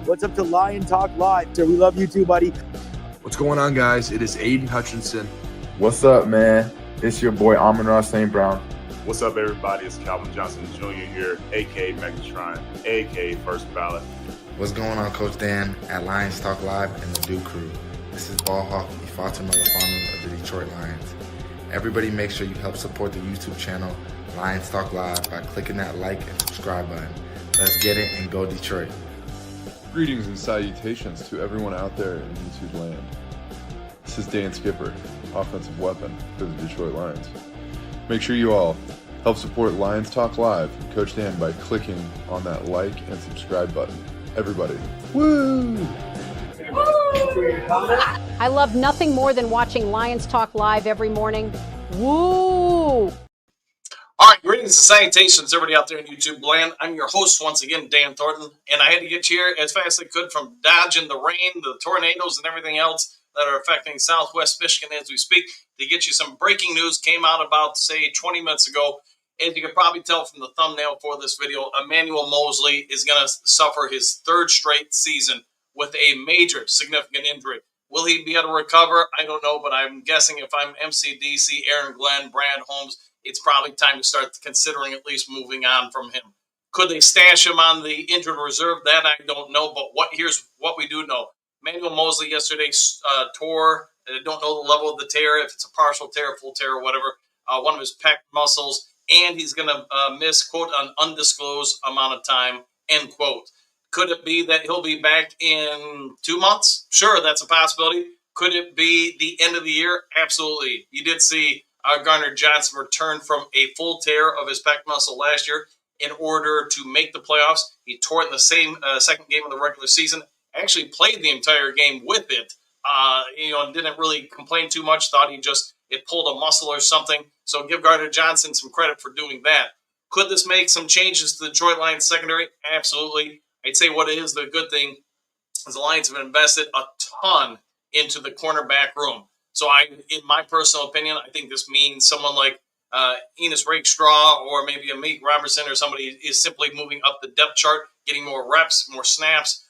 What's up to Lion Talk Live? So we love you too, buddy. What's going on, guys? It is Aiden Hutchinson. What's up, man? It's your boy Amon-Ra St. Brown. What's up, everybody? It's Calvin Johnson Jr. here, a.k.a. Megatron, a.k.a. First Ballot. What's going on, Coach Dan at Lions Talk Live and the Duke Crew. This is Ball Hawk Ifeatu Melifonwu of the Detroit Lions. Everybody make sure you help support the YouTube channel Lions Talk Live by clicking that like and subscribe button. Let's get it and go Detroit. Greetings and salutations to everyone out there in YouTube land. This is Dan Skipper, offensive weapon for the Detroit Lions. Make sure you all help support Lions Talk Live and Coach Dan by clicking on that like and subscribe button. Everybody, woo! I love nothing more than watching Lions Talk Live every morning. Woo! All right, greetings and salutations, everybody out there in YouTube land. I'm your host once again, Dan Thornton, and I had to get you here as fast as I could from dodging the rain, the tornadoes, and everything else that are affecting Southwest Michigan as we speak to get you some breaking news. Came out about, say, 20 minutes ago. As you can probably tell from the thumbnail for this video, Emmanuel Moseley is going to suffer his third straight season with a major significant injury. Will he be able to recover? I don't know, but I'm guessing if I'm MCDC, Aaron Glenn, Brad Holmes, it's probably time to start considering at least moving on from him. Could they stash him on the injured reserve? That I don't know, but here's what we do know. Emmanuel Moseley yesterday tore, I don't know the level of the tear, if it's a partial tear, full tear, or whatever, one of his pec muscles, and he's going to miss, quote, an undisclosed amount of time, end quote. Could it be that he'll be back in 2 months? Sure, that's a possibility. Could it be the end of the year? Absolutely. You did see Gardner Johnson returned from a full tear of his pec muscle last year in order to make the playoffs. He tore it in the same second game of the regular season, actually played the entire game with it, didn't really complain too much, thought it pulled a muscle or something. So give Gardner Johnson some credit for doing that. Could this make some changes to the Detroit Lions secondary? Absolutely. I'd say what is the good thing is the Lions have invested a ton into the cornerback room. So in my personal opinion, I think this means someone like Enos Rakestraw or maybe Amik Robertson or somebody is simply moving up the depth chart, getting more reps, more snaps.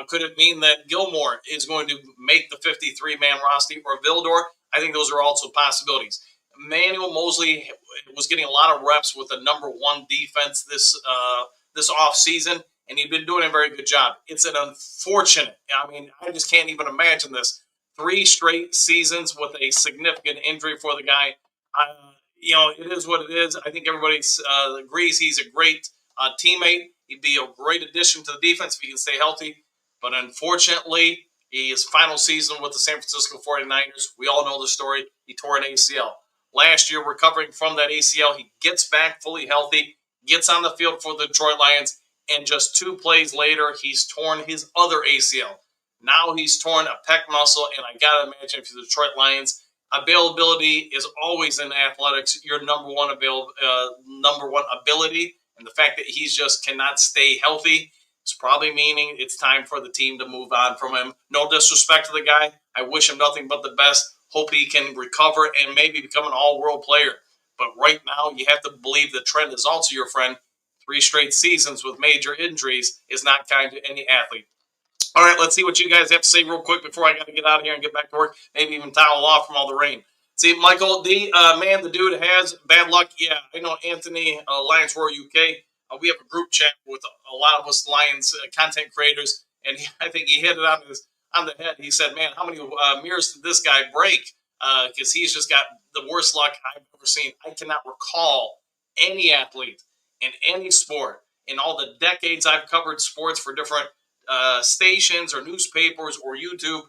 Could it mean that Gilmore is going to make the 53-man roster or Vildor? I think those are also possibilities. Emmanuel Moseley was getting a lot of reps with the number one defense this offseason, and he'd been doing a very good job. It's an unfortunate, I just can't even imagine this. 3 straight seasons with a significant injury for the guy. It is what it is. I think everybody agrees he's a great teammate. He'd be a great addition to the defense if he can stay healthy. But unfortunately, his final season with the San Francisco 49ers, we all know the story. He tore an ACL. Last year, recovering from that ACL, he gets back fully healthy, gets on the field for the Detroit Lions, and just 2 plays later, he's torn his other ACL. Now he's torn a pec muscle, and I got to imagine if you're the Detroit Lions, availability is always in athletics your number one ability, and the fact that he's just cannot stay healthy is probably meaning it's time for the team to move on from him. No disrespect to the guy. I wish him nothing but the best. Hope he can recover and maybe become an all-world player. But right now, you have to believe the trend is also your friend. 3 straight seasons with major injuries is not kind to any athlete. All right, let's see what you guys have to say real quick before I got to get out of here and get back to work. Maybe even towel off from all the rain. See, Michael D, the dude has bad luck. Yeah, I know Anthony, Lions Roar UK. We have a group chat with a lot of us Lions content creators, and I think he hit it on the head. He said, man, how many mirrors did this guy break? Because he's just got the worst luck I've ever seen. I cannot recall any athlete in any sport in all the decades I've covered sports for different stations or newspapers or YouTube,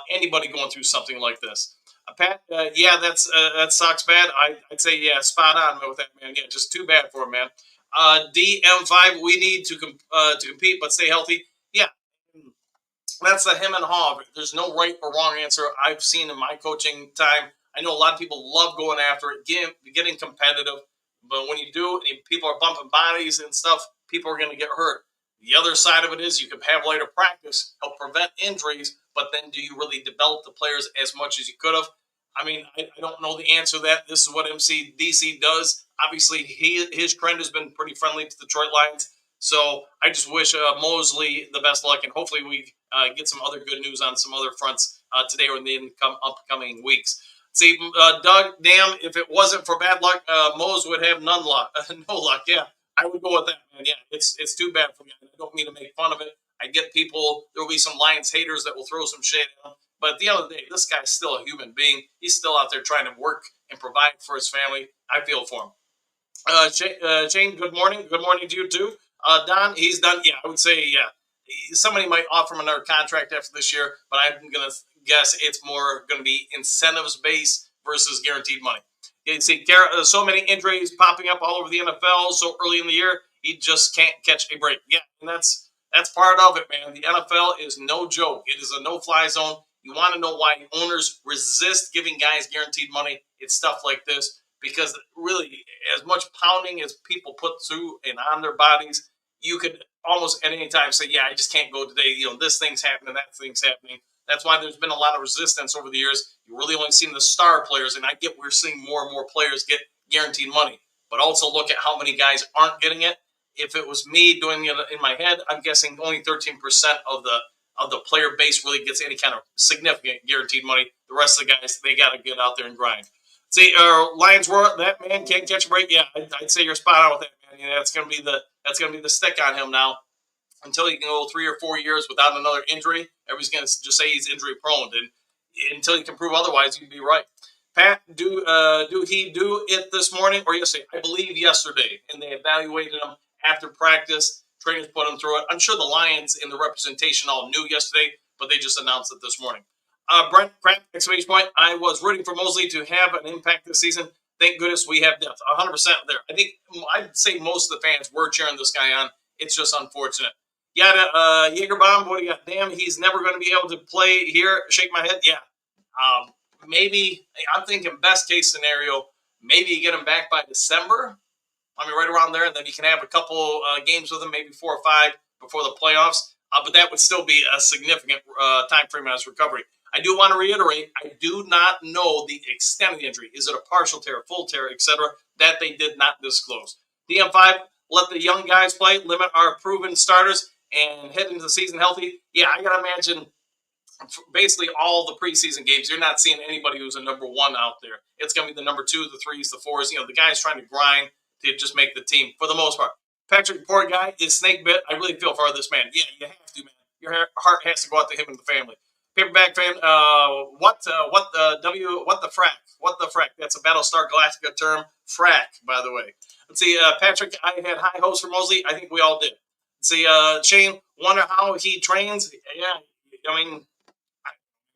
anybody going through something like this. Pat, that sucks bad. I'd say, yeah, spot on with that, man. Yeah, just too bad for him, man. DM5, we need to compete but stay healthy. Yeah, that's the him and haw. There's no right or wrong answer I've seen in my coaching time. I know a lot of people love going after it, getting competitive, but when you do, and people are bumping bodies and stuff, people are going to get hurt. The other side of it is you can have later practice, help prevent injuries, but then do you really develop the players as much as you could have? I mean, I don't know the answer to that. This is what MCDC does. Obviously, his trend has been pretty friendly to the Detroit Lions. So I just wish Moseley the best luck, and hopefully we get some other good news on some other fronts today or in the upcoming weeks. See, Doug, damn, if it wasn't for bad luck, Mose would have no luck. Yeah, I would go with that, man. Yeah, it's too bad for me. I don't mean to make fun of it. I get people, there will be some Lions haters that will throw some shade at him. But at the end of the day, this guy's still a human being. He's still out there trying to work and provide for his family. I feel for him. Shane, good morning. Good morning to you, too. Don, he's done. Yeah, I would say, yeah. Somebody might offer him another contract after this year, but I'm going to guess it's more going to be incentives-based versus guaranteed money. You see, so many injuries popping up all over the NFL so early in the year, he just can't catch a break. Yeah, and that's part of it, man. The NFL is no joke. It is a no-fly zone. You want to know why owners resist giving guys guaranteed money? It's stuff like this, because really, as much pounding as people put through and on their bodies, you could almost at any time say, yeah, I just can't go today. This thing's happening, that thing's happening. That's why there's been a lot of resistance over the years. You really only seen the star players, and I get we're seeing more and more players get guaranteed money. But also look at how many guys aren't getting it. If it was me doing it in my head, I'm guessing only 13% of the player base really gets any kind of significant guaranteed money. The rest of the guys, they got to get out there and grind. See, Lions Roar, that man can't catch a break. Yeah, I'd say you're spot on with that, man. That's going to be the stick on him now. Until he can go 3 or 4 years without another injury, everybody's going to just say he's injury prone. And until you can prove otherwise, you'd be right. Pat, do he do it this morning or yesterday? I believe yesterday, and they evaluated him after practice. Trainers put him through it. I'm sure the Lions and the representation all knew yesterday, but they just announced it this morning. Brent, crap, exclamation point. I was rooting for Moseley to have an impact this season. Thank goodness we have depth. 100% there. I think I'd say most of the fans were cheering this guy on. It's just unfortunate. Yeah, Jaegerbaum, what do you got? Damn, he's never going to be able to play here. Shake my head. Yeah. Maybe, I'm thinking best case scenario, maybe you get him back by December. I mean, right around there, and then you can have a couple games with him, maybe 4 or 5 before the playoffs. But that would still be a significant time frame on his recovery. I do want to reiterate, I do not know the extent of the injury. Is it a partial tear, full tear, etc.? That they did not disclose. DM5, let the young guys play, limit our proven starters, and head into the season healthy. Yeah, I got to imagine basically all the preseason games, you're not seeing anybody who's a number 1 out there. It's going to be the number 2, the 3s, the 4s, the guys trying to grind to just make the team for the most part. Patrick, poor guy, is snake bit. I really feel for this man. Yeah, you have to, man. Your heart has to go out to him and the family. Paperback fan, what the frack? What the frack? That's a Battlestar Galactica term. Frack, by the way. Let's see, Patrick, I had high hopes for Moseley. I think we all did. Let's see, Shane, wonder how he trains. Yeah, I mean,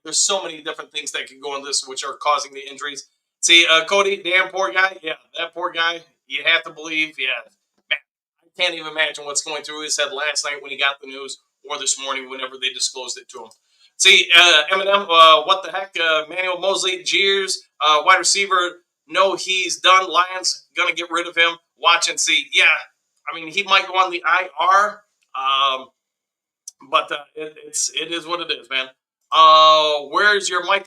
there's so many different things that can go in this which are causing the injuries. See, Cody, damn poor guy. Yeah, that poor guy. You have to believe. Yeah, man, I can't even imagine what's going through his head last night when he got the news, or this morning whenever they disclosed it to him. See, Eminem, what the heck? Emmanuel Moseley, jeers, wide receiver. No, he's done. Lions gonna get rid of him. Watch and see. Yeah, I mean, he might go on the IR, but it is what it is, man. Where's your mic?